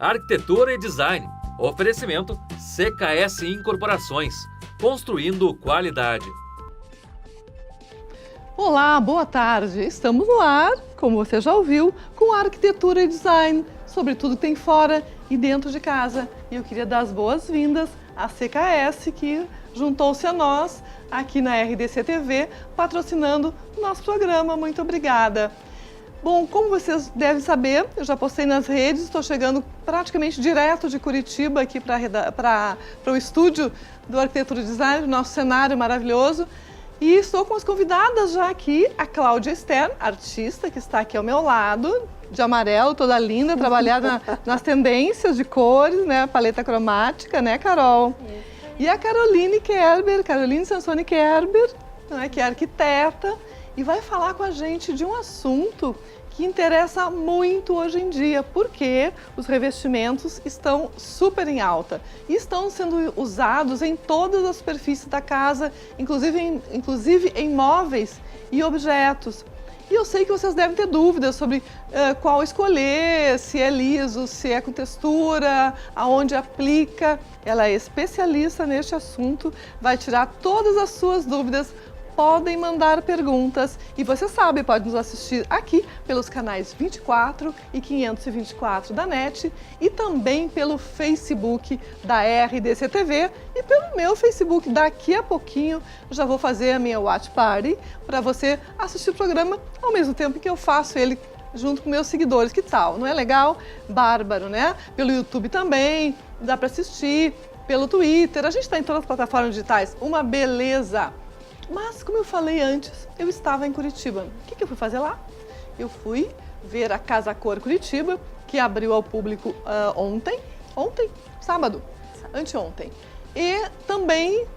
Arquitetura e Design. Oferecimento CKS Incorporações. Construindo qualidade. Olá, boa tarde. Estamos no ar, como você já ouviu, com Arquitetura e Design, sobre tudo que tem fora e dentro de casa. E eu queria dar as boas-vindas à CKS, que juntou-se a nós aqui na RDC TV, patrocinando o nosso programa. Muito obrigada. Bom, como vocês devem saber, eu já postei nas redes, estou chegando praticamente direto de Curitiba aqui para o estúdio do Arquitetura e Design, nosso cenário maravilhoso. E estou com as convidadas já aqui, a Cláudia Stern, artista que está aqui ao meu lado, de amarelo, toda linda, trabalhada nas tendências de cores, né, paleta cromática, né, Carol? E a Caroline Kerber, Caroline Sansoni Kerber, né, que é arquiteta, e vai falar com a gente de um assunto que interessa muito hoje em dia, porque os revestimentos estão super em alta e estão sendo usados em todas as superfícies da casa, inclusive em móveis e objetos. E eu sei que vocês devem ter dúvidas sobre qual escolher, se é liso, se é com textura, aonde aplica. Ela é especialista neste assunto, vai tirar todas as suas dúvidas. Podem mandar perguntas e você sabe, pode nos assistir aqui pelos canais 24 e 524 da NET e também pelo Facebook da RDC TV e pelo meu Facebook. Daqui a pouquinho já vou fazer a minha Watch Party para você assistir o programa ao mesmo tempo que eu faço ele junto com meus seguidores. Que tal? Não é legal? Bárbaro, né? Pelo YouTube também, dá para assistir, pelo Twitter, a gente está em todas as plataformas digitais, uma beleza! Mas, como eu falei antes, eu estava em Curitiba. O que eu fui fazer lá? Eu fui ver a Casa Cor Curitiba, que abriu ao público sábado, anteontem. E também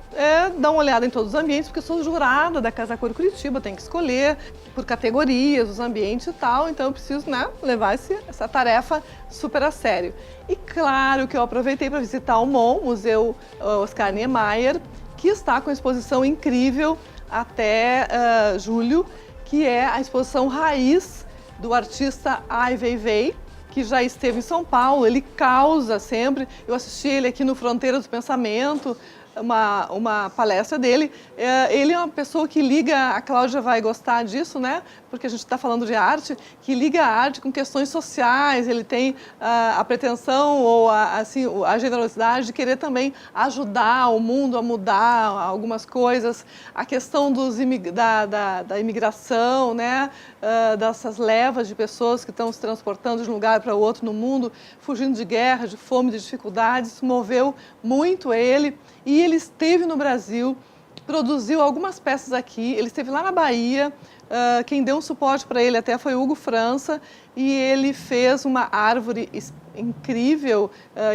dar uma olhada em todos os ambientes, porque eu sou jurada da Casa Cor Curitiba, tenho que escolher por categorias, os ambientes e tal, então eu preciso, né, levar essa tarefa super a sério. E claro que eu aproveitei para visitar o MON, Museu Oscar Niemeyer, que está com a exposição incrível até julho, que é a exposição Raiz do artista Ai Weiwei, que já esteve em São Paulo. Ele causa sempre, eu assisti ele aqui no Fronteira do Pensamento, uma palestra dele. Ele é uma pessoa que liga, a Cláudia vai gostar disso, né? Porque a gente está falando de arte, que liga a arte com questões sociais. Ele tem a pretensão ou a generosidade de querer também ajudar o mundo a mudar algumas coisas. A questão da imigração, né? Dessas levas de pessoas que estão se transportando de um lugar para o outro no mundo, fugindo de guerra, de fome, de dificuldades. Isso moveu muito ele. E ele esteve no Brasil, produziu algumas peças aqui, ele esteve lá na Bahia, quem deu um suporte para ele até foi Hugo França, e ele fez uma árvore incrível,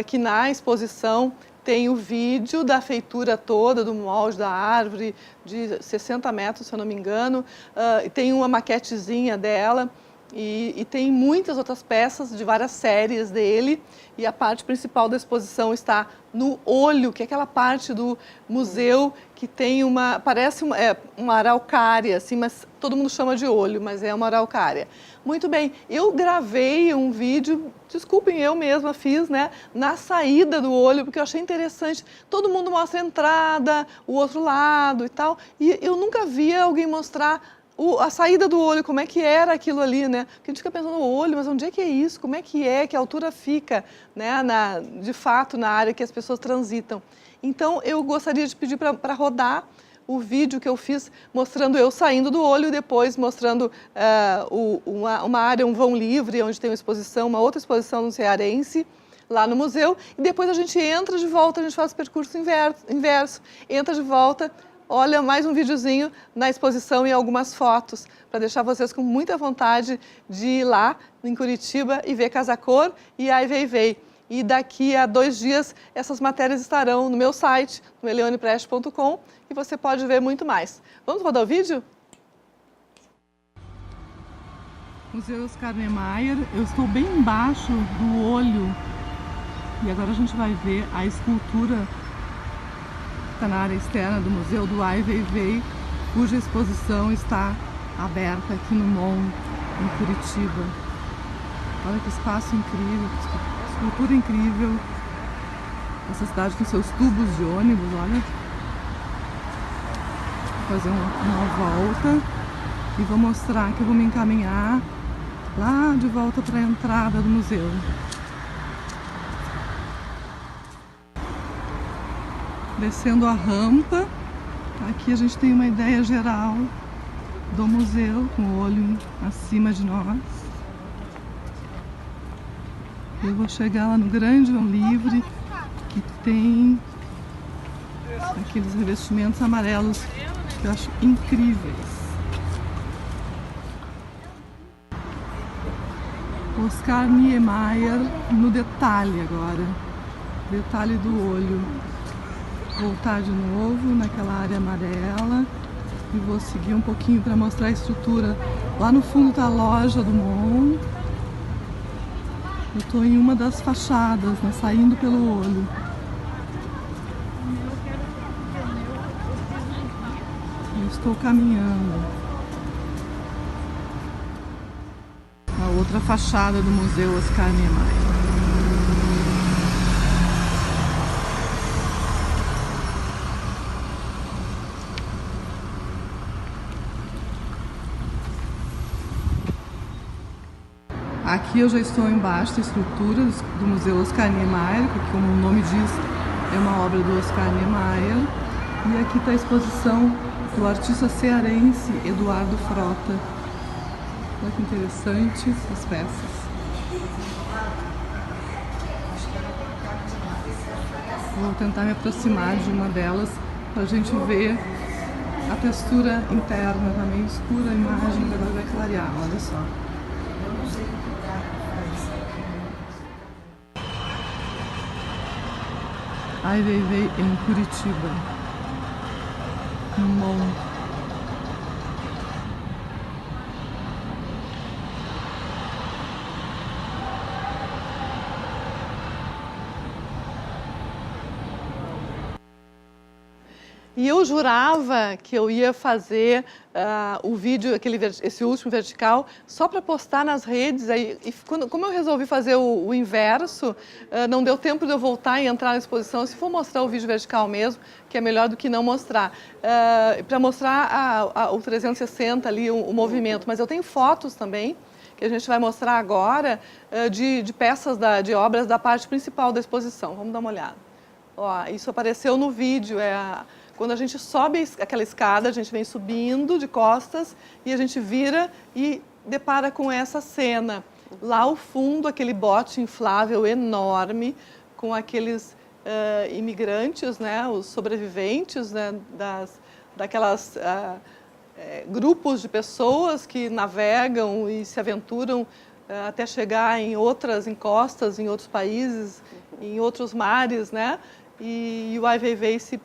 que na exposição tem o vídeo da feitura toda, do molde da árvore, de 60 metros, se eu não me engano, tem uma maquetezinha dela. E tem muitas outras peças de várias séries dele, e a parte principal da exposição está no olho, que é aquela parte do museu que tem parece uma araucária, assim, mas todo mundo chama de olho, mas é uma araucária. Muito bem, eu gravei um vídeo, desculpem, eu mesma fiz, né, na saída do olho, porque eu achei interessante. Todo mundo mostra a entrada, o outro lado e tal, e eu nunca via alguém mostrar a saída do olho, como é que era aquilo ali, né? Porque a gente fica pensando no olho, mas onde é que é isso? Como é que altura fica, né? De fato, na área que as pessoas transitam. Então, eu gostaria de pedir para rodar o vídeo que eu fiz mostrando eu saindo do olho e depois mostrando uma área, um vão livre, onde tem uma outra exposição no Cearense, lá no museu. E depois a gente entra de volta, a gente faz o percurso inverso, entra de volta. Olha, mais um videozinho na exposição e algumas fotos, para deixar vocês com muita vontade de ir lá em Curitiba e ver Casa Cor e Ai Weiwei. E daqui a 2 dias essas matérias estarão no meu site, no eleonepreste.com, e você pode ver muito mais. Vamos rodar o vídeo? Museu Oscar Niemeyer, eu estou bem embaixo do olho, e agora a gente vai ver a escultura está na área externa do museu do Ai Weiwei, cuja exposição está aberta aqui no MON, em Curitiba. Olha que espaço incrível, que escultura incrível. Essa cidade com seus tubos de ônibus, olha. Vou fazer uma volta e vou mostrar que eu vou me encaminhar lá de volta para a entrada do museu. Descendo a rampa, aqui a gente tem uma ideia geral do museu, com o olho acima de nós. Eu vou chegar lá no grande livre, que tem aqueles revestimentos amarelos que eu acho incríveis. Oscar Niemeyer no detalhe agora, detalhe do olho. Voltar de novo naquela área amarela e vou seguir um pouquinho para mostrar a estrutura. Lá no fundo está a loja do MON. Eu estou em uma das fachadas, né, saindo pelo olho. Eu estou caminhando. A outra fachada do Museu Oscar Niemeyer. Aqui eu já estou embaixo da estrutura do Museu Oscar Niemeyer, que, como o nome diz, é uma obra do Oscar Niemeyer. E aqui está a exposição do artista cearense Eduardo Frota. Olha que interessante essas peças. Vou tentar me aproximar de uma delas para a gente ver a textura interna. Está meio escura a imagem, agora vai clarear, olha só. Ai Weiwei em Curitiba, no MON. E eu jurava que eu ia fazer o vídeo, esse último vertical, só para postar nas redes. Como eu resolvi fazer o inverso, não deu tempo de eu voltar e entrar na exposição. Se for mostrar o vídeo vertical mesmo, que é melhor do que não mostrar. Para mostrar o 360 ali, o movimento. Mas eu tenho fotos também, que a gente vai mostrar agora, de peças, de obras da parte principal da exposição. Vamos dar uma olhada. Ó, isso apareceu no vídeo, quando a gente sobe aquela escada, a gente vem subindo de costas e a gente vira e depara com essa cena. Lá ao fundo, aquele bote inflável enorme, com aqueles imigrantes, né, os sobreviventes, né, daquelas grupos de pessoas que navegam e se aventuram até chegar em outras encostas, em outros países, em outros mares, né? E o Ai Weiwei se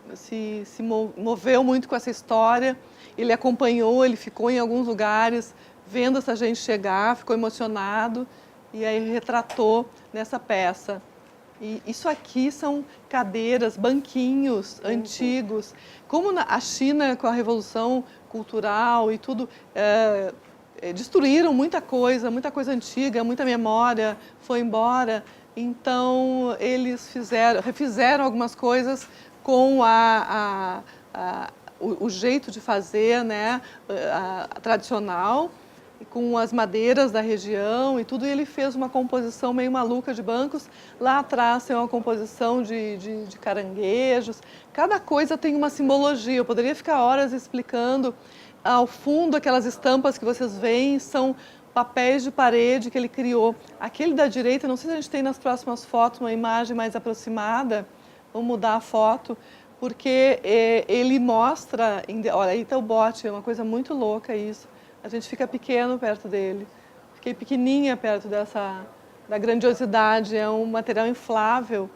moveu muito com essa história. Ele acompanhou, ele ficou em alguns lugares, vendo essa gente chegar, ficou emocionado e aí retratou nessa peça. E isso aqui são cadeiras, banquinhos antigos. Como a China, com a Revolução Cultural e tudo, destruíram muita coisa antiga, muita memória foi embora. Então, eles refizeram algumas coisas com o jeito de fazer, né, tradicional, com as madeiras da região e tudo. E ele fez uma composição meio maluca de bancos. Lá atrás tem uma composição de caranguejos. Cada coisa tem uma simbologia. Eu poderia ficar horas explicando. Ao fundo, aquelas estampas que vocês veem são papéis de parede que ele criou. Aquele da direita, não sei se a gente tem nas próximas fotos uma imagem mais aproximada. Vamos mudar a foto, porque ele mostra... Olha, aí está o bote, é uma coisa muito louca isso. A gente fica pequeno perto dele. Fiquei pequenininha perto da grandiosidade. É um material inflável.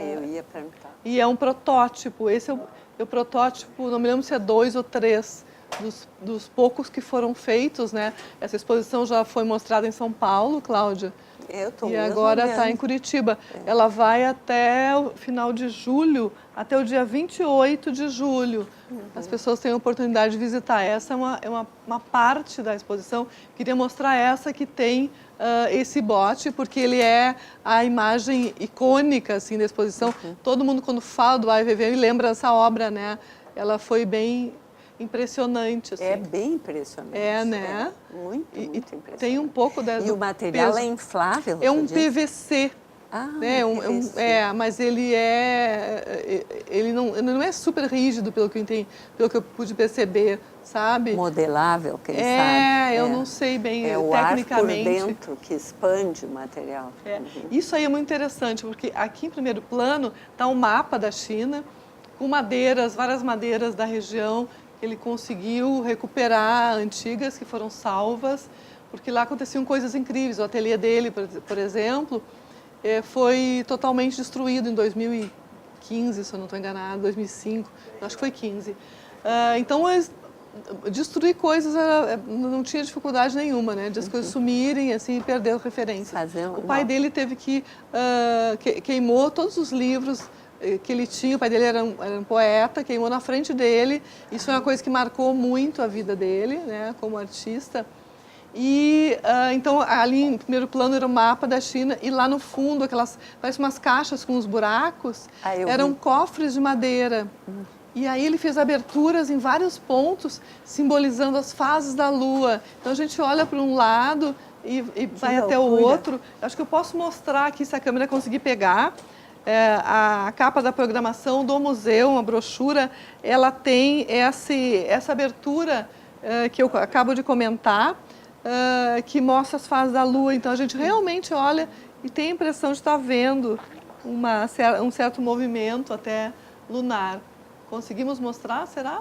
Eu ia perguntar. E é um protótipo. Esse é o protótipo, não me lembro se é 2 ou 3. Dos poucos que foram feitos, né? Essa exposição já foi mostrada em São Paulo, Cláudia. Eu tô E mesmo agora está vendo. em Curitiba. Ela vai até o final de julho, até o dia 28 de julho. As pessoas têm a oportunidade de visitar. Essa é uma parte da exposição. Queria mostrar essa que tem esse bote, porque ele é a imagem icônica assim, da exposição. Todo mundo, quando fala do Ai Weiwei, lembra dessa obra, né? Ela foi bem impressionante. Assim. É bem impressionante. É, né? Muito, E muito impressionante. tem um pouco E o material peso. é inflável? É um tu disse? PVC. Ah, Né? PVC. Mas ele não é super rígido, pelo que eu pude perceber, sabe? Modelável, quem sabe. Eu não sei bem É o tecnicamente. ar por dentro que expande o material. Isso aí é muito interessante, porque aqui em primeiro plano está um mapa da China, com madeiras, várias madeiras da região, que ele conseguiu recuperar antigas, que foram salvas, porque lá aconteciam coisas incríveis. O ateliê dele, por exemplo, foi totalmente destruído em 2015, se eu não estou enganada, 2005, acho que foi 15. Então, destruir coisas não tinha dificuldade nenhuma, né? De as coisas sumirem assim, e perder referência. O pai dele teve que queimou todos os livros que ele tinha. O pai dele era um poeta, queimou na frente dele. Isso é uma coisa que marcou muito a vida dele, né? Como artista. E então ali em primeiro plano era o mapa da China e lá no fundo parece umas caixas com uns buracos, eram cofres de madeira. E aí ele fez aberturas em vários pontos, simbolizando as fases da Lua. Então a gente olha para um lado e vai até o outro. Acho que eu posso mostrar aqui, se a câmera conseguir pegar. A capa da programação do museu, uma brochura, ela tem essa abertura que eu acabo de comentar, que mostra as fases da Lua. Então a gente realmente olha e tem a impressão de estar vendo um certo movimento até lunar. Conseguimos mostrar, será?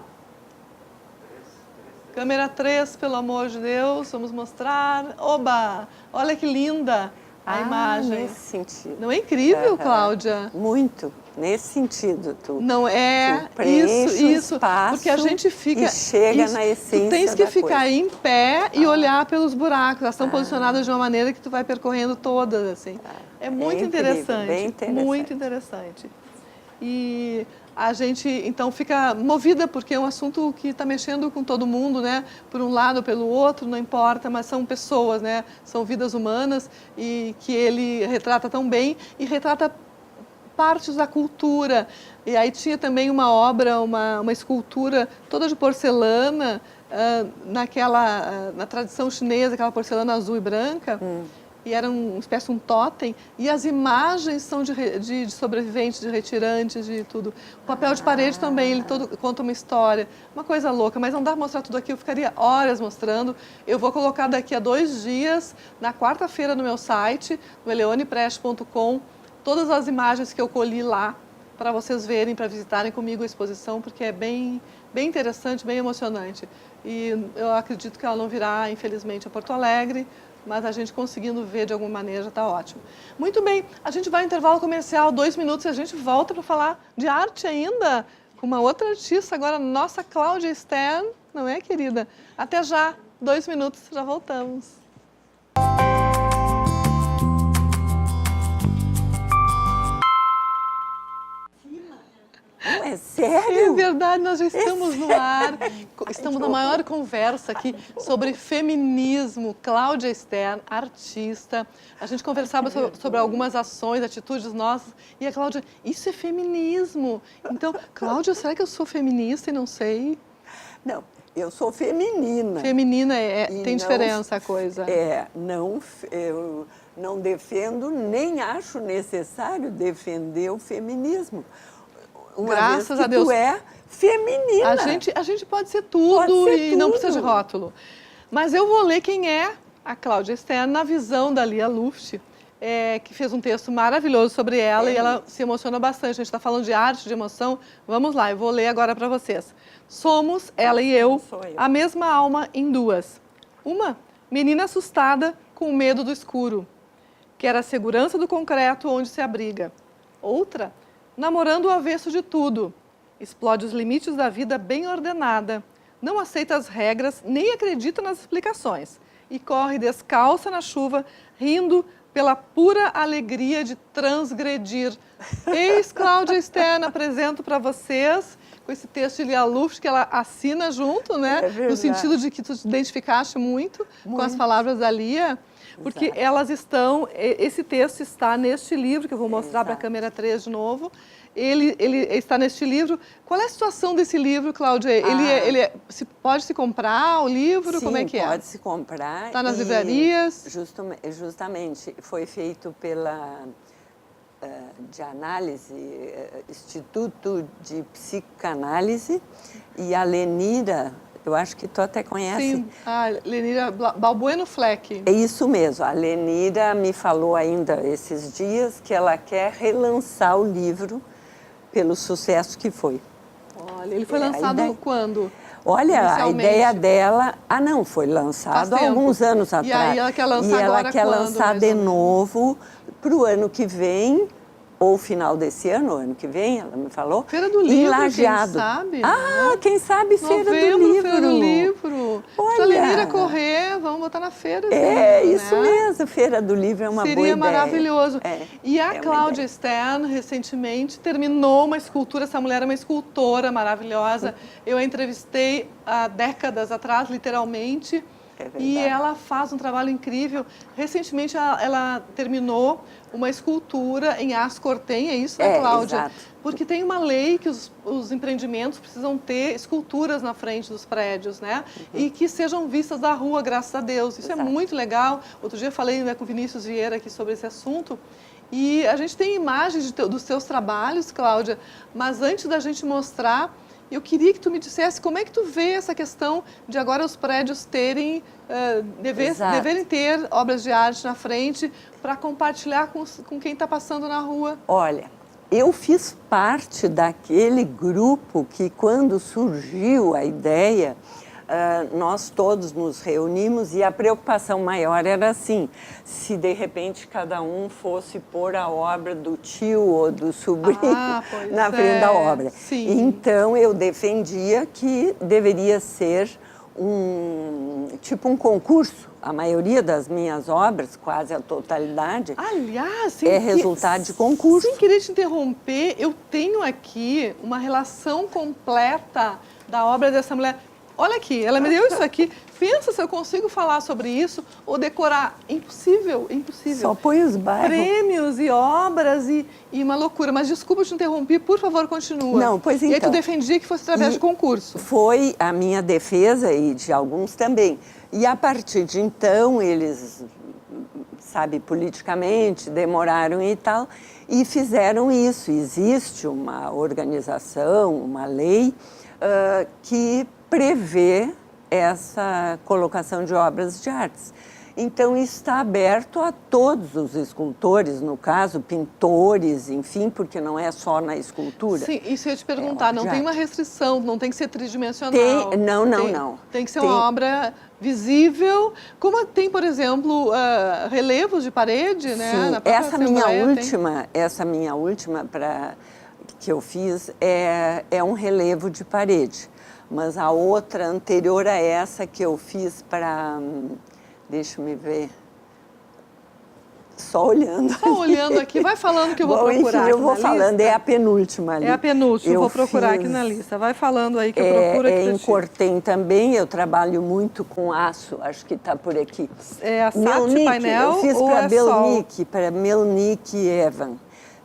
Câmera 3, pelo amor de Deus, vamos mostrar. Oba! Olha que linda a imagem. Nesse sentido. Não é incrível, Cláudia? Muito. Nesse sentido, não é tu isso, porque a gente fica e chega na essência. Tu tens que ficar coisa. Em pé e olhar pelos buracos. Elas estão posicionadas de uma maneira que tu vai percorrendo todas, assim. É muito interessante, bem interessante. Muito interessante. E a gente então fica movida porque é um assunto que está mexendo com todo mundo, né? Por um lado ou pelo outro, não importa, mas são pessoas, né? São vidas humanas e que ele retrata tão bem e retrata partes da cultura. E aí tinha também uma obra, uma escultura toda de porcelana, na tradição chinesa, aquela porcelana azul e branca, e era uma espécie de um totem, e as imagens são de sobreviventes, de retirantes, de tudo. O papel de parede também, ele todo conta uma história, uma coisa louca, mas não dá para mostrar tudo aqui, eu ficaria horas mostrando. Eu vou colocar daqui a 2 dias, na quarta-feira, no meu site, no eleonepreste.com, todas as imagens que eu colhi lá, para vocês verem, para visitarem comigo a exposição, porque é bem interessante, bem emocionante. E eu acredito que ela não virá, infelizmente, a Porto Alegre, mas a gente conseguindo ver de alguma maneira já está ótimo. Muito bem, a gente vai ao intervalo comercial, 2 minutos, e a gente volta para falar de arte ainda, com uma outra artista agora, nossa Cláudia Stern, não é, querida? Até já, 2 minutos, já voltamos. Não é sério? É verdade, nós já estamos no ar. Estamos na maior conversa aqui sobre feminismo. Cláudia Stern, artista. A gente conversava sobre algumas ações, atitudes nossas. E a Cláudia, isso é feminismo. Então, Cláudia, será que eu sou feminista e não sei? Não, eu sou feminina. Feminina tem diferença a coisa. Eu não defendo, nem acho necessário defender o feminismo. Graças a Deus. Tu é feminina. A gente pode ser tudo e não precisa de rótulo. Mas eu vou ler quem é a Cláudia Stern na visão da Lia Luft, que fez um texto maravilhoso sobre ela e ela se emociona bastante. A gente está falando de arte, de emoção. Vamos lá, eu vou ler agora para vocês. Somos, ela e eu, a mesma alma em duas. Uma, menina assustada com medo do escuro, quer a segurança do concreto onde se abriga. Outra, namorando o avesso de tudo, explode os limites da vida bem ordenada, não aceita as regras nem acredita nas explicações e corre descalça na chuva, rindo pela pura alegria de transgredir. Eis Cláudia Stern, apresento para vocês com esse texto de Lia Luft, que ela assina junto, né? No sentido de que tu te identificaste muito com as palavras da Lia, porque elas estão, esse texto está neste livro, que eu vou mostrar para a câmera 3 de novo. Ele está neste livro. Qual é a situação desse livro, Cláudia? Pode se comprar o livro? Sim, como é que é? Pode se comprar. Está nas livrarias? Justamente, foi feito pela de análise, Instituto de Psicanálise, e a Lenira, eu acho que tu até conhece. Sim, a Lenira Balbueno Fleck. É isso mesmo, a Lenira me falou ainda esses dias que ela quer relançar o livro pelo sucesso que foi. Olha, ele foi lançado quando? Olha, a ideia dela... não, foi lançado há alguns anos atrás. E aí ela quer lançar agora ela quer lançar de novo para o ano que vem, ou final desse ano, ano que vem, ela me falou. Feira do Livro, quem sabe? Quem sabe Feira do Livro. Feira do Livro. Olha, se a Lenira correr, vamos botar na feira. Isso mesmo, Feira do Livro é uma boa ideia. Seria maravilhoso. E a Cláudia Stern, recentemente, terminou uma escultura. Essa mulher é uma escultora maravilhosa. Eu a entrevistei há décadas atrás, literalmente. E ela faz um trabalho incrível. Recentemente, ela terminou uma escultura em aço cortem, é isso, né, Cláudia? Exato. Porque tem uma lei que os empreendimentos precisam ter esculturas na frente dos prédios, né? E que sejam vistas da rua, graças a Deus. Isso é muito legal. Outro dia eu falei, né, com o Vinícius Vieira aqui sobre esse assunto. E a gente tem imagens dos teus trabalhos, Cláudia, mas antes da gente mostrar, eu queria que tu me dissesse como é que tu vê essa questão de agora os prédios deverem ter obras de arte na frente para compartilhar com quem está passando na rua. Olha, eu fiz parte daquele grupo que, quando surgiu a ideia, nós todos nos reunimos e a preocupação maior era assim, se de repente cada um fosse pôr a obra do tio ou do sobrinho na frente da obra. Sim. Então eu defendia que deveria ser um concurso. A maioria das minhas obras, quase a totalidade, aliás, é resultado de concurso. Sem querer te interromper, eu tenho aqui uma relação completa da obra dessa mulher. Olha aqui, ela me deu isso aqui. Pensa se eu consigo falar sobre isso ou decorar. Impossível, impossível. Só põe os bairros. Prêmios e obras e uma loucura. Mas desculpa te interromper, por favor, continua. Não, pois então. E aí tu defendia que fosse através de concurso. Foi a minha defesa e de alguns também. E a partir de então, eles, politicamente, demoraram e tal, e fizeram isso. Existe uma organização, uma lei que prevê essa colocação de obras de artes. Então, está aberto a todos os escultores, no caso, pintores, enfim, porque não é só na escultura. Sim, isso eu ia te perguntar, não tem uma restrição, não tem que ser tridimensional. Não. Tem que ser uma obra visível, como tem, por exemplo, relevos de parede, né? Sim, na própria essa minha última que eu fiz é um relevo de parede. Mas a outra anterior a essa que eu fiz para... Deixa-me ver. Só olhando. Só olhando aqui. Vai falando que eu vou procurar. Enfim, eu vou falando. É a penúltima ali. É a penúltima. Eu vou procurar aqui na lista. Vai falando aí que eu procuro aqui. Em cortem também. Eu trabalho muito com aço. Acho que está por aqui. É a Sati Painel eu fiz para Melnick e Evan.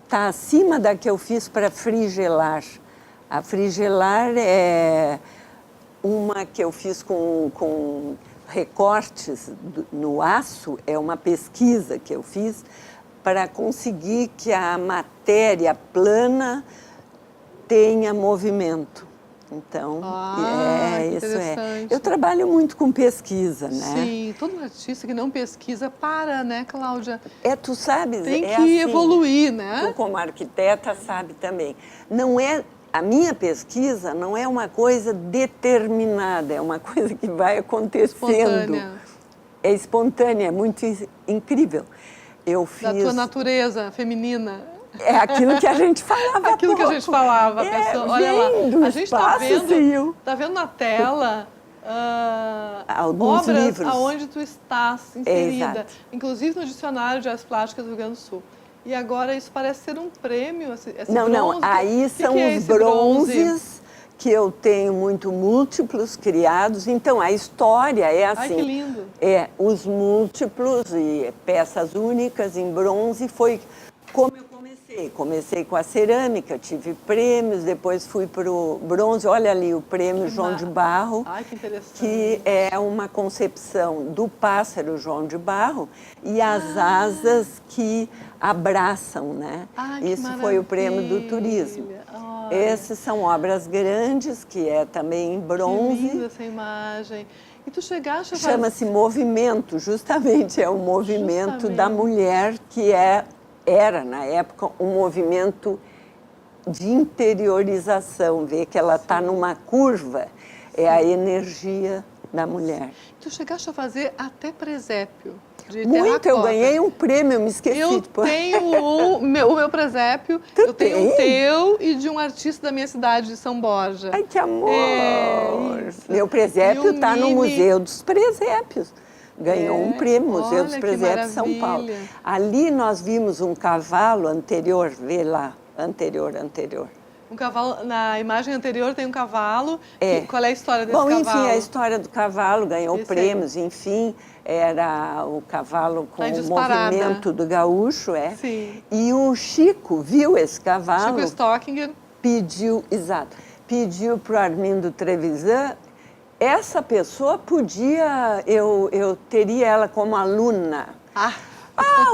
Está acima da que eu fiz para Frigelar. A Frigelar é uma que eu fiz com recortes no aço, é uma pesquisa que eu fiz para conseguir que a matéria plana tenha movimento. Então, isso é. Eu trabalho muito com pesquisa, né? Sim, todo artista que não pesquisa para, né, Cláudia? Tu sabes, tem que evoluir, né? Tu, como arquiteta, sabe também. A minha pesquisa não é uma coisa determinada, é uma coisa que vai acontecendo. Espontânea. É espontânea, é muito incrível. Da tua natureza feminina. É aquilo que a gente falava. Aquilo que a gente falava. Olha lá, a gente está vendo na tela Alguns obras livros. aonde tu estás inserida, Exato. inclusive no Dicionário de Artes Plásticas do Rio Grande do Sul. E agora isso parece ser um prêmio, esse Não, bronze. aí são que é os esse bronze? bronzes que eu tenho muito múltiplos criados. Então, a história é assim. Ai, que lindo. Os múltiplos e peças únicas em bronze foi como eu comecei. Comecei com a cerâmica, tive prêmios, depois fui para o bronze. Olha ali o prêmio João de Barro, Ai, que interessante. que é uma concepção do pássaro João de Barro e as asas que abraçam, né? Ai, que Isso foi o prêmio do turismo. Olha. Essas são obras grandes, que é também em Que bronze. linda essa imagem. E tu chegaste a fazer... Chama-se movimento, justamente é o movimento da Justamente. mulher que era, na época, um movimento de interiorização, ver que ela está numa curva, é a energia da mulher. Tu chegaste a fazer até presépio de Muito, eu terracota. ganhei um prêmio, eu me esqueci Eu de pôr. tenho o meu presépio, eu tenho o tem? teu e de um artista da minha cidade, de São Borja. Ai, que amor! É, isso. Meu E presépio o está no mini- Museu dos Presépios. Ganhou um prêmio, Museu olha dos que Presépios de São Paulo. maravilha. Ali nós vimos um cavalo anterior, vê lá, anterior. Um cavalo, na imagem anterior tem um cavalo. É. Qual é a história desse Bom, cavalo? enfim, a história do cavalo ganhou Esse aí. prêmios, enfim, era o cavalo com Tá em o disparada. movimento do gaúcho, Sim. E o Chico viu esse cavalo, Chico Stockinger. pediu para o Armindo Trevisan. Essa pessoa podia, eu teria ela como aluna.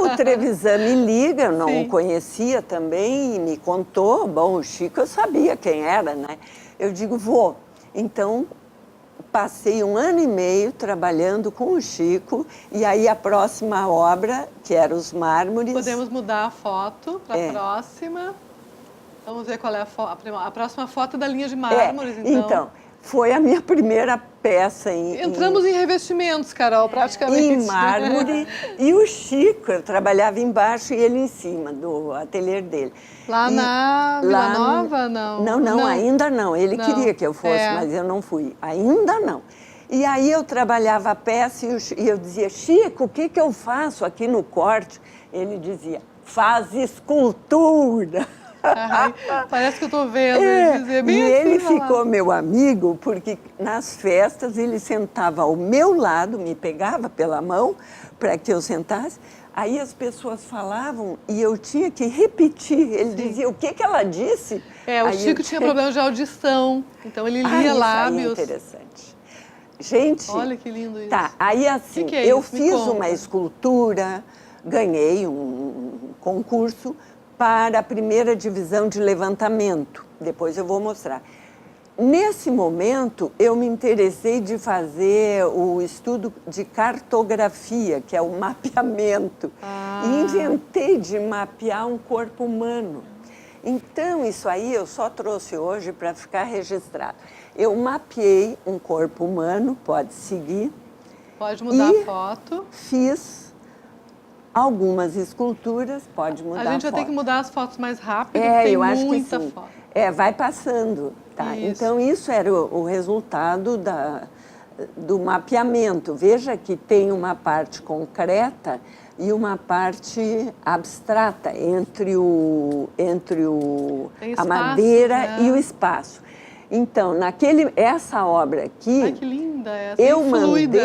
O Trevisan me liga, eu não Sim. o conhecia também, e me contou. Bom, o Chico eu sabia quem era, né? Eu digo, vou. Então, passei 1 ano e meio trabalhando com o Chico, e aí a próxima obra, que era os mármores... Podemos mudar a foto para a próxima. Vamos ver qual é a próxima foto da linha de mármores, então, foi a minha primeira peça Entramos em revestimentos, Carol, praticamente. em mármore. E o Chico, eu trabalhava embaixo e ele em cima do ateliê dele. Lá na Vila Nova, não? Não, ainda não. Ele Não. queria que eu fosse, mas eu não fui. Ainda não. E aí eu trabalhava a peça e eu dizia, Chico, o que eu faço aqui no corte? Ele dizia, faz escultura. Ai, parece que eu estou vendo. Ele dizia, bem e assim, ele vai lá. ficou meu amigo porque nas festas ele sentava ao meu lado, me pegava pela mão para que eu sentasse. Aí as pessoas falavam e eu tinha que repetir. Ele dizia, o que ela disse? O Aí Chico tinha problema de audição, então ele lia isso lábios. aí é interessante. Gente, Olha que lindo isso. Tá, aí assim, Que é eu isso? Me fiz conta. uma escultura, ganhei um concurso para a primeira divisão de levantamento. Depois eu vou mostrar. Nesse momento, eu me interessei de fazer o estudo de cartografia, que é o mapeamento. E inventei de mapear um corpo humano. Então, isso aí eu só trouxe hoje para ficar registrado. Eu mapeei um corpo humano, pode seguir. Pode mudar a foto. Fiz algumas esculturas, pode mudar a foto. A gente vai ter que mudar as fotos mais rápido, porque tem eu acho muita que sim. foto. Vai passando, tá? Isso. Então, isso era o resultado do mapeamento. Veja que tem uma parte concreta e uma parte abstrata entre Tem a espaço, madeira né? e o espaço. Então, essa obra aqui, Ai, que linda essa. eu e fluida.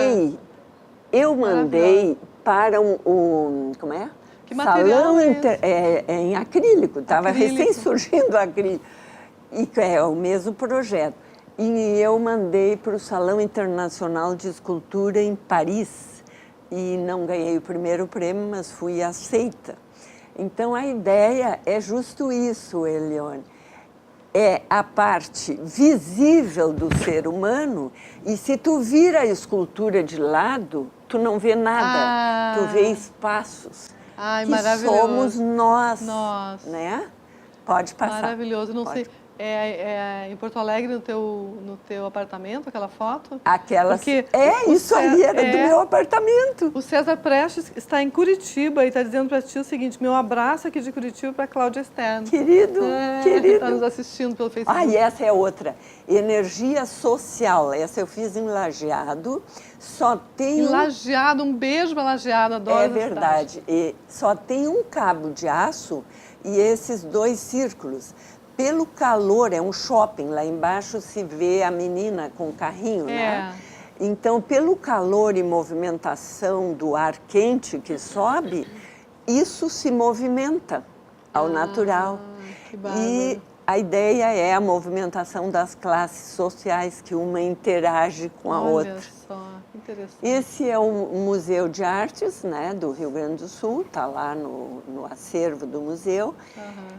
mandei para como é? Que material Salão é em acrílico, estava Acrílico. recém surgindo acrílico. E é o mesmo projeto. E eu mandei para o Salão Internacional de Escultura em Paris. E não ganhei o primeiro prêmio, mas fui aceita. Então, a ideia é justo isso, Elione. É a parte visível do ser humano, e se tu vira a escultura de lado, tu não vê nada, tu vê espaços. Ai, que maravilhoso. somos nós, Nós. né? Pode passar. Maravilhoso. Não Pode. sei. em Porto Alegre, no teu apartamento, aquela foto? Aquelas... Porque isso aí era do meu apartamento. O César Prestes está em Curitiba e está dizendo para ti o seguinte: meu abraço aqui de Curitiba para Cláudia Stern. Querido, querido. Está nos assistindo pelo Facebook. E essa é outra. Energia social. Essa eu fiz em Lajeado. Só tem... Em Lajeado, um beijo para Lajeado, adoro É essa verdade. E só tem um cabo de aço e esses 2 círculos. Pelo calor, é um shopping, lá embaixo se vê a menina com o carrinho, né? Então, pelo calor e movimentação do ar quente que sobe, isso se movimenta ao natural. Que bárbaro. E a ideia é a movimentação das classes sociais, que uma interage com a outra. Olha só, que interessante. Esse é o Museu de Artes, né, do Rio Grande do Sul, está lá no acervo do museu.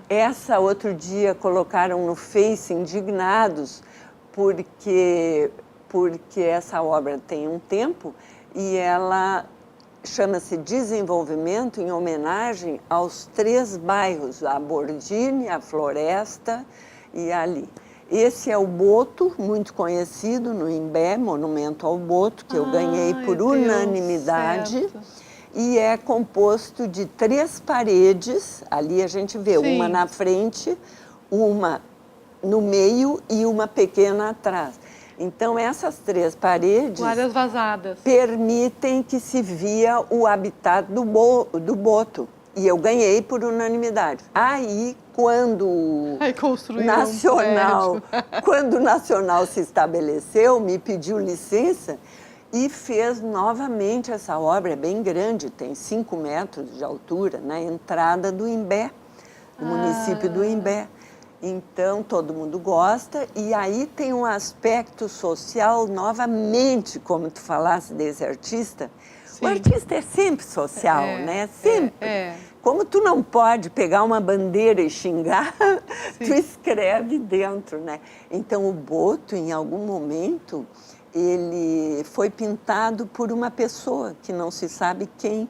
Essa, outro dia, colocaram no Face indignados, porque essa obra tem um tempo e ela chama-se Desenvolvimento em homenagem aos 3 bairros, a Bordini, a Floresta e ali. Esse é o Boto, muito conhecido no Imbé, Monumento ao Boto, que eu ganhei por unanimidade. E é composto de 3 paredes, ali a gente vê uma na frente, uma no meio e uma pequena atrás. Então, essas 3 paredes... Várias vazadas. ...permitem que se via o habitat do boto. E eu ganhei por unanimidade. Aí, quando o Nacional se estabeleceu, me pediu licença e fez novamente essa obra. É bem grande, tem 5 metros de altura, na entrada do Imbé, no município do Imbé. Então, todo mundo gosta, e aí tem um aspecto social, novamente, como tu falasse desse artista. Sim. O artista é sempre social, né? Sempre. Como tu não pode pegar uma bandeira e xingar, tu escreve dentro, né? Então, o Boto, em algum momento, ele foi pintado por uma pessoa que não se sabe quem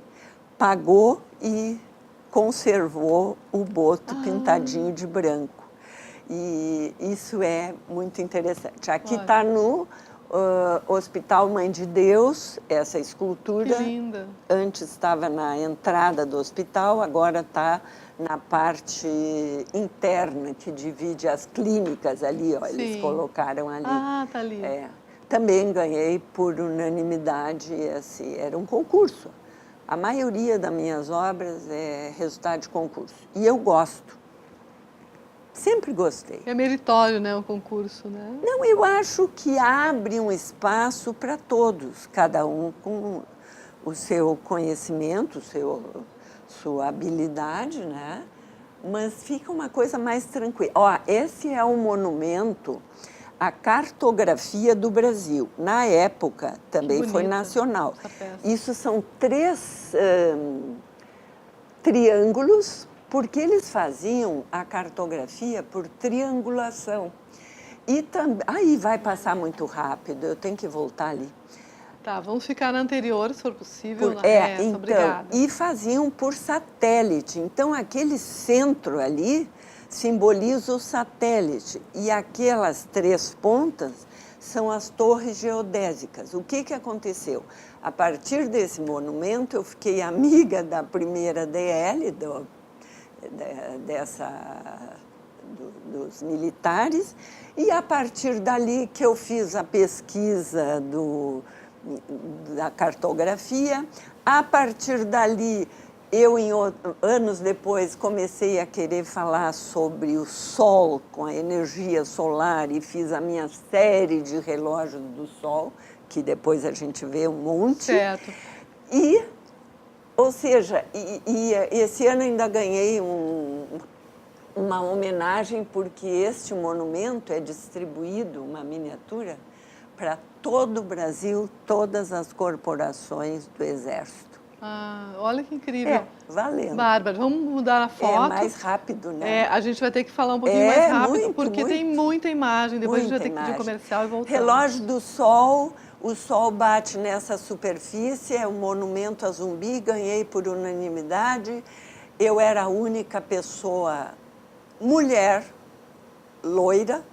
pagou e conservou o Boto pintadinho de branco. E isso é muito interessante. Aqui está no Hospital Mãe de Deus, essa escultura. Que linda. Antes estava na entrada do hospital, agora está na parte interna, que divide as clínicas ali, ó, eles colocaram ali. Tá ali. Também ganhei por unanimidade, assim, era um concurso. A maioria das minhas obras é resultado de concurso. E eu gosto. Sempre gostei. É meritório, né, o concurso, né? Não, eu acho que abre um espaço para todos, cada um com o seu conhecimento, sua habilidade, né? Mas fica uma coisa mais tranquila. Ó, esse é um monumento à cartografia do Brasil. Na época, também foi nacional. Isso são 3 triângulos, porque eles faziam a cartografia por triangulação. E aí vai passar muito rápido, eu tenho que voltar ali. Tá, vamos ficar na anterior, se for possível. Então, obrigada. E faziam por satélite. Então, aquele centro ali simboliza o satélite. E aquelas 3 pontas são as torres geodésicas. O que aconteceu? A partir desse monumento, eu fiquei amiga da primeira DL, dos militares, e a partir dali que eu fiz a pesquisa da cartografia. A partir dali, anos depois, comecei a querer falar sobre o Sol, com a energia solar, e fiz a minha série de relógios do Sol, que depois a gente vê um monte. Certo. Ou seja, esse ano ainda ganhei uma homenagem, porque este monumento é distribuído, uma miniatura, para todo o Brasil, todas as corporações do Exército. Olha que incrível. Valendo. Bárbara, vamos mudar a foto. É mais rápido, né? A gente vai ter que falar um pouquinho mais rápido, porque muito. Tem muita imagem. Depois Muita a gente vai ter que pedir comercial e voltar. Relógio do Sol. O Sol bate nessa superfície, é um monumento a Zumbi, ganhei por unanimidade. Eu era a única pessoa mulher loira,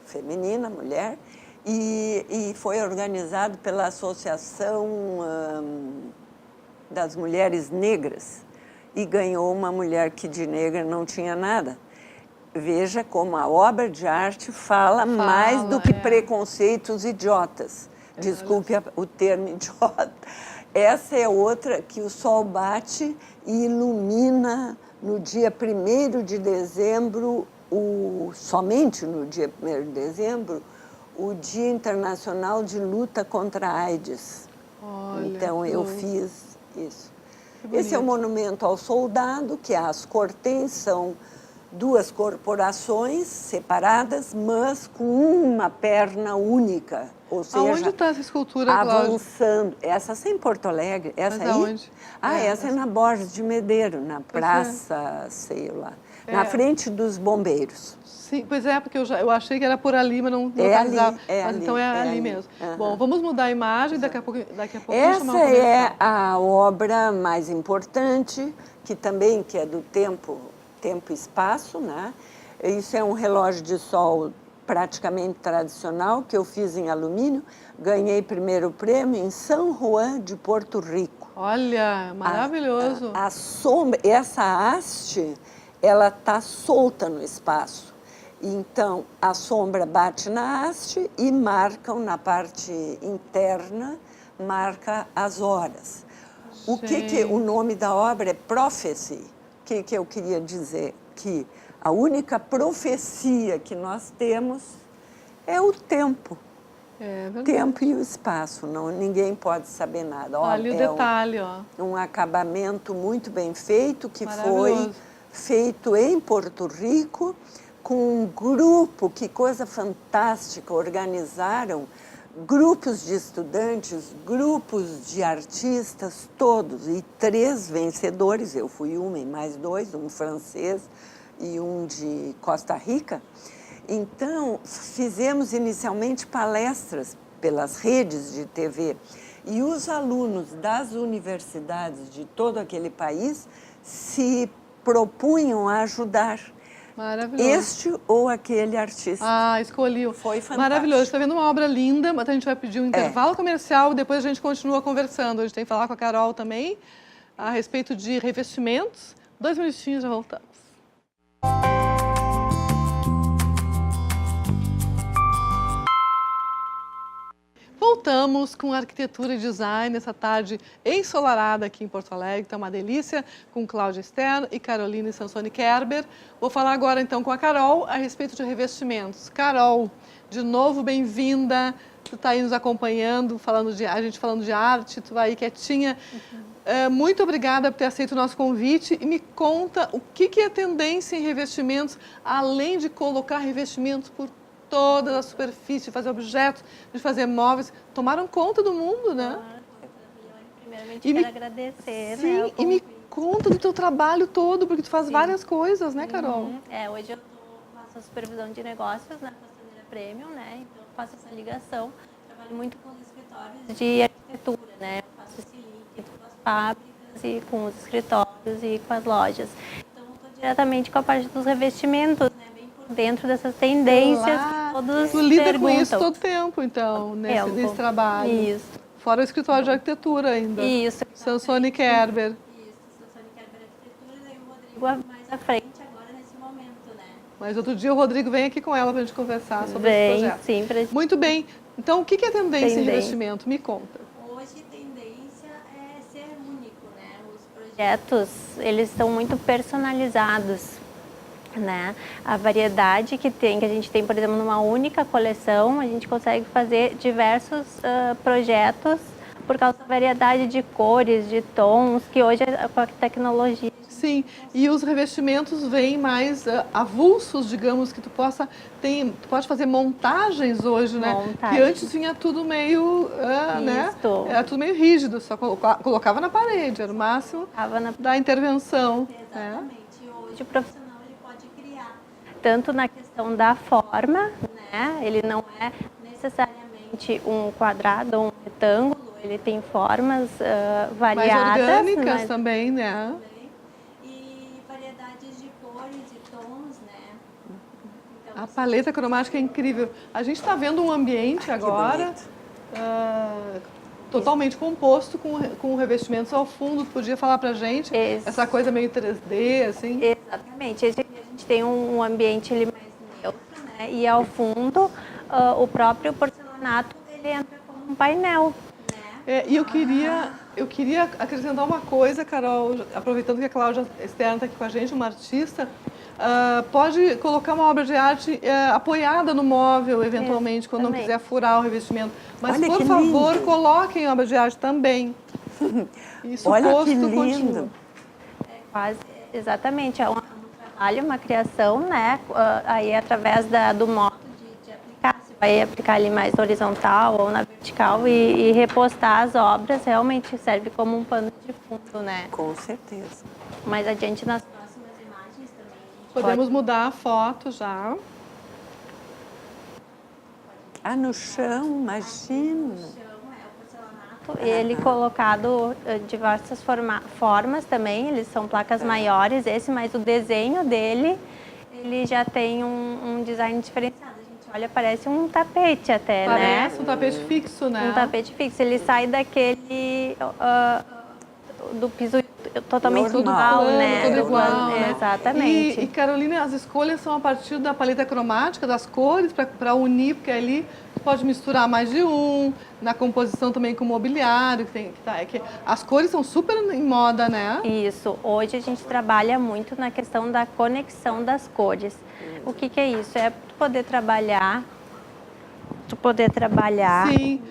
feminina, mulher, e foi organizado pela Associação das Mulheres Negras e ganhou uma mulher que de negra não tinha nada. Veja como a obra de arte fala mais do que preconceitos idiotas. Desculpe o termo idiota. Essa é outra que o sol bate e ilumina no dia 1º de dezembro, somente no dia 1º de dezembro, o Dia Internacional de Luta contra a AIDS. Olha, então, eu fiz isso. Que Esse é o bonito. monumento ao soldado, que as Cortens são 2 corporações separadas, mas com uma perna única. Ou seja, Aonde está essa escultura, Cláudia? avançando. Essa é em Porto Alegre. Essa Mas aí? aonde? Essa é na Borges de Medeiros, na praça, sei lá. Na frente dos bombeiros. Sim, pois é, porque eu achei que era por ali, mas não É ali, localizava. é Mas ali, então é é ali ali. mesmo. Aham. Bom, vamos mudar a imagem, daqui a pouco chamar Essa o comercial. é a obra mais importante, que é do tempo e espaço, né? Isso é um relógio de sol praticamente tradicional, que eu fiz em alumínio. Ganhei 1º prêmio em São Juan de Porto Rico. Olha, maravilhoso. A sombra, essa haste, ela está solta no espaço. Então, a sombra bate na haste e marcam na parte interna, marca as horas. O nome da obra é Prophecy. O que eu queria dizer? Que a única profecia que nós temos é o tempo. É verdade. Tempo e o espaço, ninguém pode saber nada. Olha o detalhe, ó. Um acabamento muito bem feito, que foi Maravilhoso. feito em Porto Rico, com um grupo, que coisa fantástica, organizaram grupos de estudantes, grupos de artistas, todos, e 3 vencedores, eu fui uma e mais 2, um francês e um de Costa Rica. Então, fizemos inicialmente palestras pelas redes de TV e os alunos das universidades de todo aquele país se propunham a ajudar Maravilhoso. este ou aquele artista. Ah, escolhi. Foi fantástico. Maravilhoso. Está vendo uma obra linda, mas a gente vai pedir um intervalo comercial e depois a gente continua conversando. A gente tem que falar com a Carol também a respeito de revestimentos. 2 minutinhos, já voltamos. Voltamos com arquitetura e design essa tarde ensolarada aqui em Porto Alegre. Está uma delícia com Cláudia Stern e Caroline Sansoni Kerber. Vou falar agora então com a Carol a respeito de revestimentos. Carol, de novo bem-vinda. Tu está aí nos acompanhando, a gente falando de arte, tu vai aí quietinha. Muito obrigada por ter aceito o nosso convite e me conta o que é tendência em revestimentos, além de colocar revestimentos por toda a superfície, de fazer objetos, de fazer móveis, tomaram conta do mundo, né? Primeiramente, quero agradecer. Sim, né, e me conta do teu trabalho todo, porque tu faz várias coisas, né, Carol? Hoje eu faço a supervisão de negócios na Façandeira Premium, né? Então eu faço essa ligação, trabalho muito com os escritórios de arquitetura, né? Eu faço esse link com as fábricas e com os escritórios e com as lojas. Então eu estou diretamente com a parte dos revestimentos, né? Dentro dessas tendências que todos tu lida perguntam. com isso todo tempo, então, nesse trabalho. Isso. Fora o escritório de arquitetura ainda. Isso. Sansoni Kerber. Isso, Sansoni Kerber Arquitetura, e o Rodrigo mais à frente agora nesse momento, né? Mas outro dia o Rodrigo vem aqui com ela para a gente conversar sobre esse projeto. Sim, Muito bem. Então, o que é tendência em revestimento? Me conta. Hoje, tendência é ser único, né? Os projetos, eles são muito personalizados, né? A variedade que a gente tem, por exemplo, numa única coleção, a gente consegue fazer diversos projetos por causa da variedade de cores, de tons, que hoje com a tecnologia. Sim, e os revestimentos vêm mais avulsos, digamos, que tu pode fazer montagens hoje, né? Que antes vinha tudo meio, né? Era tudo meio rígido, só colocava na parede, era o máximo da intervenção. Exatamente. Né? Hoje o profissional pode criar, tanto na questão da forma, né? Ele não é necessariamente um quadrado ou um retângulo, ele tem formas variadas. Mais orgânicas também, né? E variedades de cores e tons, né? Então A paleta cromática é incrível. A gente está vendo um ambiente agora totalmente composto com revestimentos ao fundo. Tu podia falar pra gente essa coisa meio 3D, assim? Exatamente. A gente tem um ambiente ali mais neutro, né? E ao fundo, o próprio porcelanato, ele entra como um painel. E eu queria acrescentar uma coisa, Carol, aproveitando que a Cláudia Stern está aqui com a gente, uma artista, pode colocar uma obra de arte apoiada no móvel, eventualmente, quando não quiser furar o revestimento. Mas, Olha por que favor, lindo. coloquem obra de arte também. Isso Olha posto que lindo. continua. Quase, exatamente. É um trabalho, uma criação, né? Aí através do modo de aplicar. Se vai aplicar ali mais horizontal ou na vertical e repostar as obras, realmente serve como um pano de fundo, né? Com certeza. Mais adiante nas próximas imagens também. Podemos mudar a foto já. Ah, no chão, imagina. Ele colocado diversas formas também, eles são placas maiores, mas o desenho dele, ele já tem um design diferenciado. A gente olha, parece um tapete até, né? Parece um tapete fixo, né? Um tapete fixo, ele sai daquele do piso totalmente Normal, igual, né? Tudo igual, né? Exatamente. E Carolina, as escolhas são a partir da paleta cromática, das cores, para unir, porque ali tu pode misturar mais de um, na composição também com o mobiliário, as cores são super em moda, né? Isso. Hoje a gente trabalha muito na questão da conexão das cores. O que é isso? É tu poder trabalhar. Sim.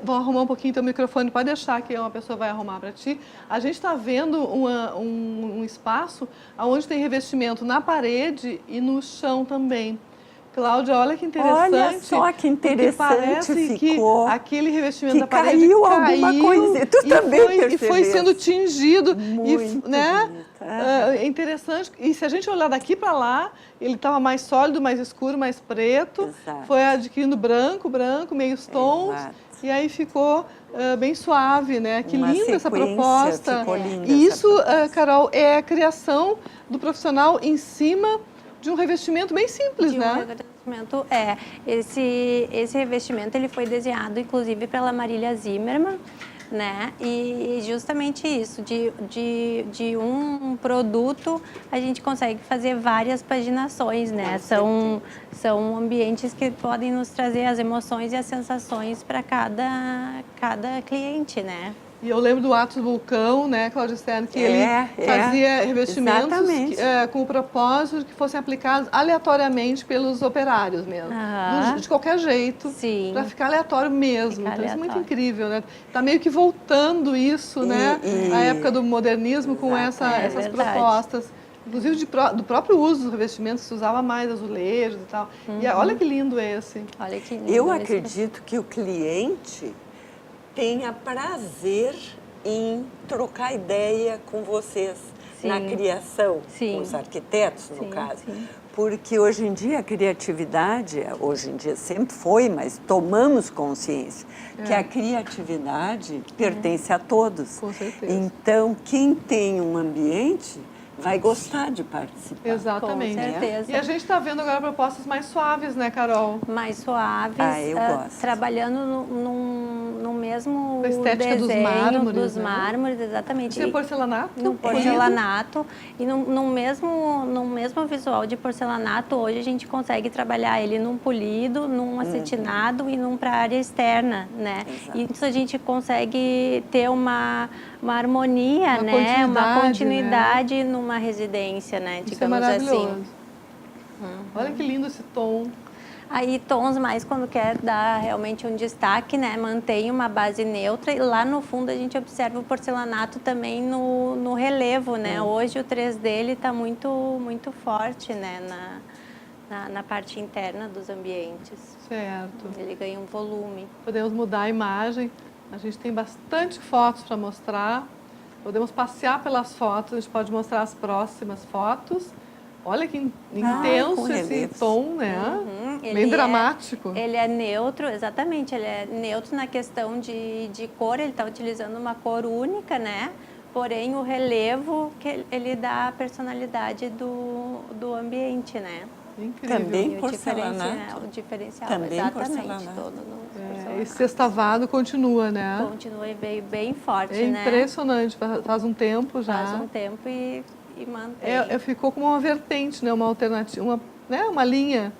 Vão arrumar um pouquinho teu microfone, pode deixar que uma pessoa vai arrumar para ti. A gente está vendo um espaço onde tem revestimento na parede e no chão também. Cláudia, olha que interessante. Olha só que interessante parece ficou. Que aquele revestimento que da parede caiu alguma coisa. Tu também percebeu. E foi sendo tingido. Muito né? bonito. É interessante. E se a gente olhar daqui para lá, ele estava mais sólido, mais escuro, mais preto. Exato. Foi adquirindo branco, meios tons. Exato. E aí ficou bem suave, né? Que Uma linda essa sequência, proposta. ficou linda E essa isso, proposta. Carol, é a criação do profissional em cima de um revestimento bem simples, né? Revestimento, esse revestimento ele foi desenhado inclusive pela Marília Zimmermann, né? E justamente isso, de um produto a gente consegue fazer várias paginações, né? São ambientes que podem nos trazer as emoções e as sensações para cada cliente, né? E eu lembro do Atos Vulcão, né, Cláudia Stern, que ele fazia revestimentos com o propósito de que fossem aplicados aleatoriamente pelos operários mesmo. De qualquer jeito, para ficar aleatório mesmo. Então, isso é muito incrível, né? Está meio que voltando isso, né? A época do modernismo com essas propostas. Inclusive do próprio uso dos revestimentos, se usava mais azulejos e tal. E olha que lindo esse. Olha que lindo. Eu acredito que o cliente tenha prazer em trocar ideia com vocês na criação, com os arquitetos, no caso. Sim. Porque hoje em dia a criatividade, hoje em dia sempre foi, mas tomamos consciência que a criatividade pertence a todos. Com certeza. Então, quem tem um ambiente vai gostar de participar. Exatamente. Com certeza. E a gente está vendo agora propostas mais suaves, né, Carol? Mais suaves. Eu gosto. Trabalhando no mesmo a estética desenho dos mármores, exatamente. Isso é porcelanato? No porcelanato. E no mesmo visual de porcelanato, hoje a gente consegue trabalhar ele num polido, num acetinado e num para área externa, né? Exato. E isso a gente consegue ter uma harmonia, né? Uma continuidade, né? Numa residência, né? Isso digamos é maravilhoso. assim. Olha que lindo esse tom. Aí tons mais quando quer dar realmente um destaque, né? Mantém uma base neutra e lá no fundo a gente observa o porcelanato também no relevo, né? Hoje o 3D ele está muito forte, né? Na parte interna dos ambientes. Certo. Ele ganha um volume. Podemos mudar a imagem. A gente tem bastante fotos para mostrar. Podemos passear pelas fotos. A gente pode mostrar as próximas fotos. Olha que intenso esse tom, né? Bem dramático. Ele é neutro, exatamente. Ele é neutro na questão de cor. Ele está utilizando uma cor única, né? Porém, o relevo, que ele dá a personalidade do ambiente, né? Incrível. Também E o porcelanato. o diferencial, Também exatamente, porcelanato. todo no Esse porcelanato. sextavado continua, né? Continua e veio bem forte, É né? impressionante, faz um tempo já. Faz um tempo e mantém. Ficou como uma vertente, né? Uma alternativa, uma linha.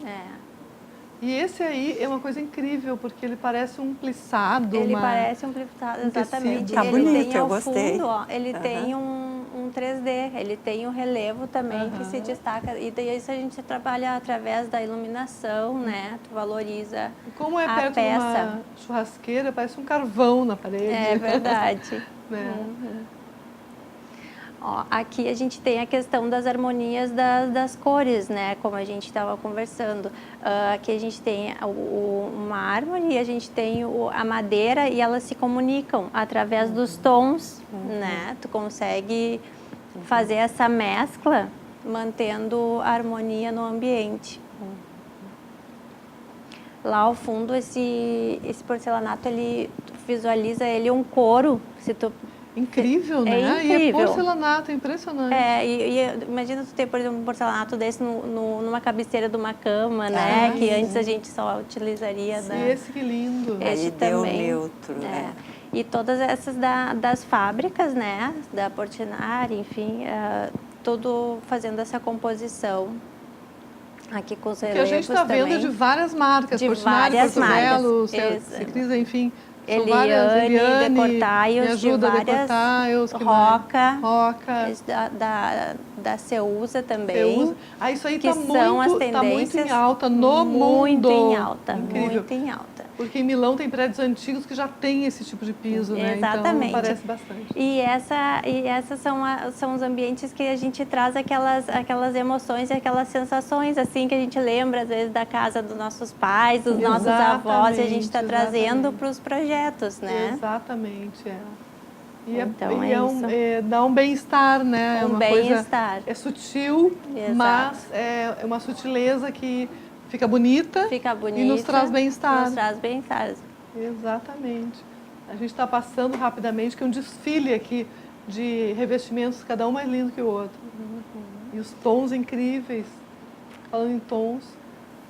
E esse aí é uma coisa incrível, porque ele parece um plissado. Ele parece um plissado, exatamente. tecido. Tá Ele bonito, tem eu ao gostei. fundo, ó, ele tem um 3D, ele tem o relevo também que se destaca. E daí isso a gente trabalha através da iluminação, né? Tu valoriza E como é a perto de peça. uma churrasqueira, parece um carvão na parede. É verdade. Né? Ó, aqui a gente tem a questão das harmonias das cores, né? Como a gente estava conversando. Aqui a gente tem o mármore, a gente tem a madeira e elas se comunicam através dos tons, né? Tu consegue fazer essa mescla mantendo a harmonia no ambiente. Lá ao fundo esse porcelanato, tu visualiza ele um couro, se tu Incrível, né? incrível. E é porcelanato, é impressionante. Imagina tu ter, por exemplo, um porcelanato desse numa cabeceira de uma cama, né? Que antes a gente só utilizaria E esse que lindo. Esse Aí deu também. neutro, né? E todas essas das fábricas, né? Da Portinari, enfim, tudo fazendo essa composição. Aqui com os Que a relevos gente está vendo também. de várias marcas, De Portinari, várias Porto Belo, marcas. Ciclisa, enfim. São Eliane, várias, Decortaios, me ajuda, de várias, Decortaios, que mais? Roca, Roca. esse da Ceusa também. Ceusa. Isso aí que está são as muito, tá muito em tendências alta no mundo. Muito em alta, Incrível. muito em alta. Porque em Milão tem prédios antigos que já tem esse tipo de piso, né? Exatamente. Então parece bastante. E essas são os ambientes que a gente traz aquelas emoções e aquelas sensações, assim, que a gente lembra, às vezes, da casa dos nossos pais, dos nossos avós, e a gente está trazendo para os projetos, né? Exatamente, E, Então, dá um bem-estar, né? Um bem-estar. É sutil, Exato. mas é uma sutileza que fica bonita, Fica bonita e nos traz bem-estar. Nos traz bem-estar. Exatamente. A gente está passando rapidamente, que é um desfile aqui de revestimentos, cada um mais lindo que o outro. E os tons incríveis. Falando em tons,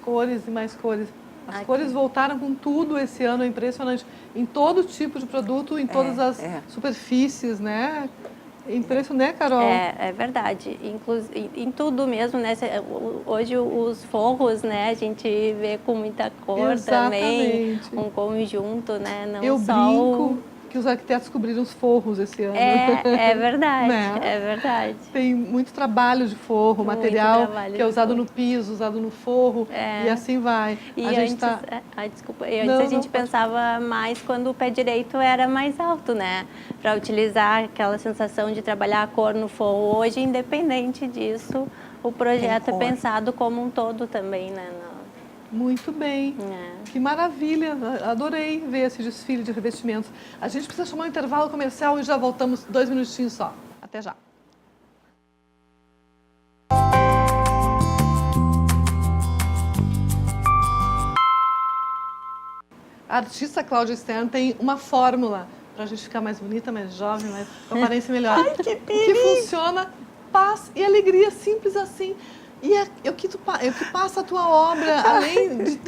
cores e mais cores. As cores voltaram com tudo esse ano, é impressionante. Em todo tipo de produto, em todas as superfícies, né? É impressionante, né, Carol? É verdade. Em tudo mesmo, né? Hoje os forros, né? A gente vê com muita cor. Exatamente. Também. Um conjunto, né? Não Eu só brinco que os arquitetos descobriram os forros esse ano. É verdade, Né? é verdade. Tem muito trabalho de forro, material que é usado no piso, usado no forro, e assim vai. E a antes, gente tá... desculpa, a gente pensava mais quando o pé direito era mais alto, né? Para utilizar aquela sensação de trabalhar a cor no forro. Hoje, independente disso, o projeto é pensado como um todo também, né? Muito bem. Que maravilha. Adorei ver esse desfile de revestimentos. A gente precisa chamar um intervalo comercial e já voltamos 2 minutinhos só. Até já. A artista Cláudia Stern tem uma fórmula para a gente ficar mais bonita, mais jovem, mais com aparência melhor. Ai, que que funciona, paz e alegria, simples assim. E é o que passa a tua obra, além de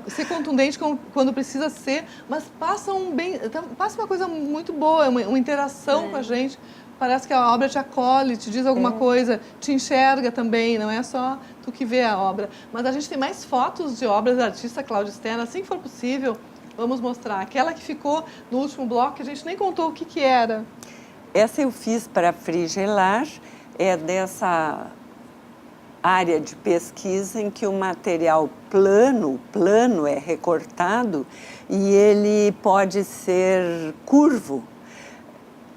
ser contundente quando precisa ser, mas passa uma coisa muito boa, uma interação com a gente. Parece que a obra te acolhe, te diz alguma coisa, te enxerga também, não é só tu que vê a obra. Mas a gente tem mais fotos de obras da artista Cláudia Stern, assim que for possível, vamos mostrar. Aquela que ficou no último bloco, que a gente nem contou o que era. Essa eu fiz para frigelar, é dessa área de pesquisa em que o material plano é recortado e ele pode ser curvo.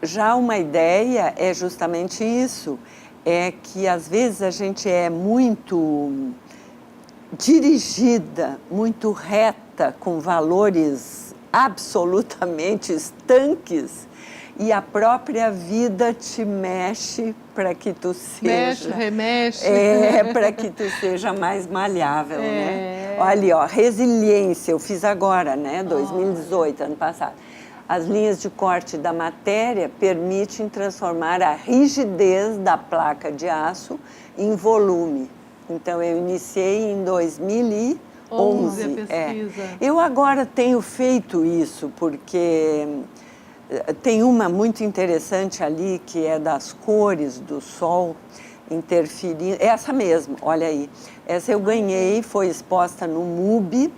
Já uma ideia é justamente isso, é que às vezes a gente é muito dirigida, muito reta, com valores absolutamente estanques, e a própria vida te mexe para que tu seja... Mexe, remexe. Para que tu seja mais malhável, né? Olha ali, ó, resiliência, eu fiz agora, né? 2018, ano passado. As linhas de corte da matéria permitem transformar a rigidez da placa de aço em volume. Então, eu iniciei em 2011. 11 a pesquisa. Eu agora tenho feito isso, porque tem uma muito interessante ali, que é das cores do Sol interferindo. Essa mesmo, olha aí. Essa eu ganhei, foi exposta no MUBI.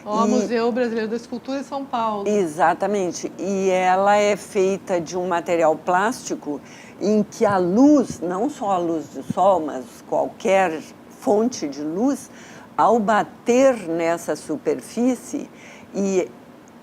Museu Brasileiro da Escultura em São Paulo. Exatamente. E ela é feita de um material plástico em que a luz, não só a luz do sol, mas qualquer fonte de luz, ao bater nessa superfície, e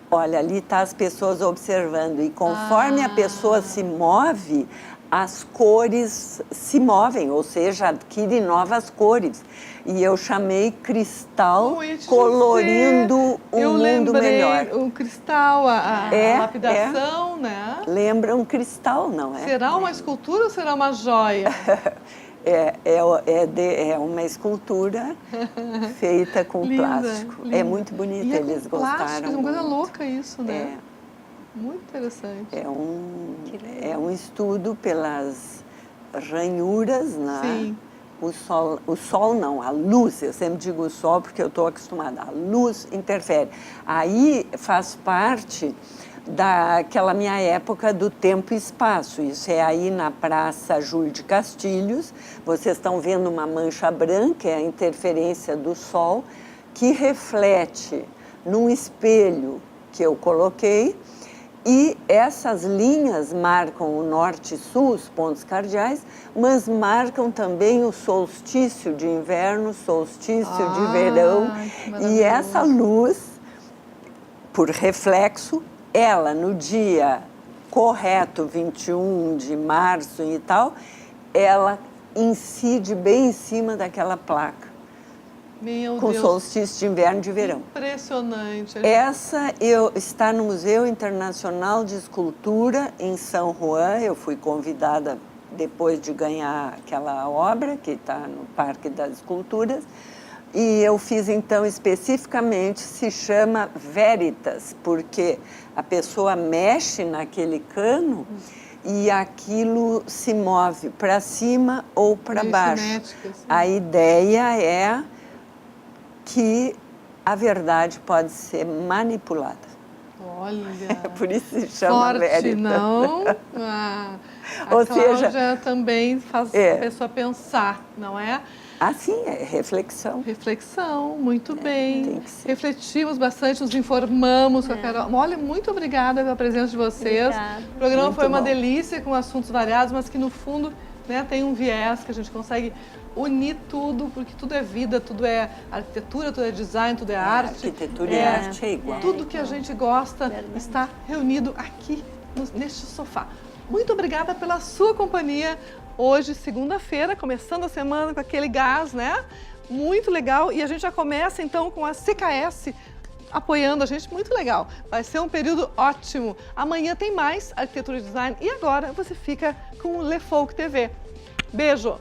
olha, ali está as pessoas observando, e conforme a pessoa se move, as cores se movem, ou seja, adquirem novas cores. E eu chamei cristal, colorindo um mundo melhor. O cristal, a lapidação, né? Lembra um cristal, não é? Será uma escultura ou será uma joia? É uma escultura feita com Linda, plástico. linda. É muito bonita, E eles gostaram. Plástico, é uma coisa muito. louca isso, né? Muito interessante. É um estudo pelas ranhuras, né? Sim. O sol não, a luz, eu sempre digo o sol porque eu estou acostumada, a luz interfere. Aí faz parte daquela minha época do tempo e espaço. Isso é aí na Praça Júlio de Castilhos. Vocês estão vendo uma mancha branca, é a interferência do sol, que reflete num espelho que eu coloquei, e essas linhas marcam o norte e sul, os pontos cardeais, mas marcam também o solstício de inverno, solstício de verão. E essa luz, por reflexo, ela no dia correto, 21 de março e tal, ela incide bem em cima daquela placa. Meu com Deus. solstício de inverno e de verão. Impressionante. Essa está no Museu Internacional de Escultura em São Juan. Eu fui convidada depois de ganhar aquela obra que está no Parque das Esculturas. E eu fiz então especificamente, se chama Veritas, porque a pessoa mexe naquele cano e aquilo se move para cima ou para baixo. Cinética, assim. A ideia é que a verdade pode ser manipulada. Olha. Por isso se chama Forte, Veritas. não? Ou A Cláudia seja, também faz a pessoa pensar, não é? Assim, é reflexão. Reflexão, muito bem. tem que ser. Refletimos bastante, nos informamos com a Carol. Olha, muito obrigada pela presença de vocês. Obrigada. O programa Muito foi uma bom. delícia, com assuntos variados, mas que no fundo, né, tem um viés que a gente consegue unir tudo, porque tudo é vida, tudo é arquitetura, tudo é design, tudo é arte. Arquitetura e arte é igual. Tudo que a gente gosta está reunido aqui neste sofá. Muito obrigada pela sua companhia. Hoje, segunda-feira, começando a semana com aquele gás, né? Muito legal. E a gente já começa, então, com a CKS apoiando a gente. Muito legal. Vai ser um período ótimo. Amanhã tem mais Arquitetura e Design. E agora você fica com o Le Folk TV. Beijo!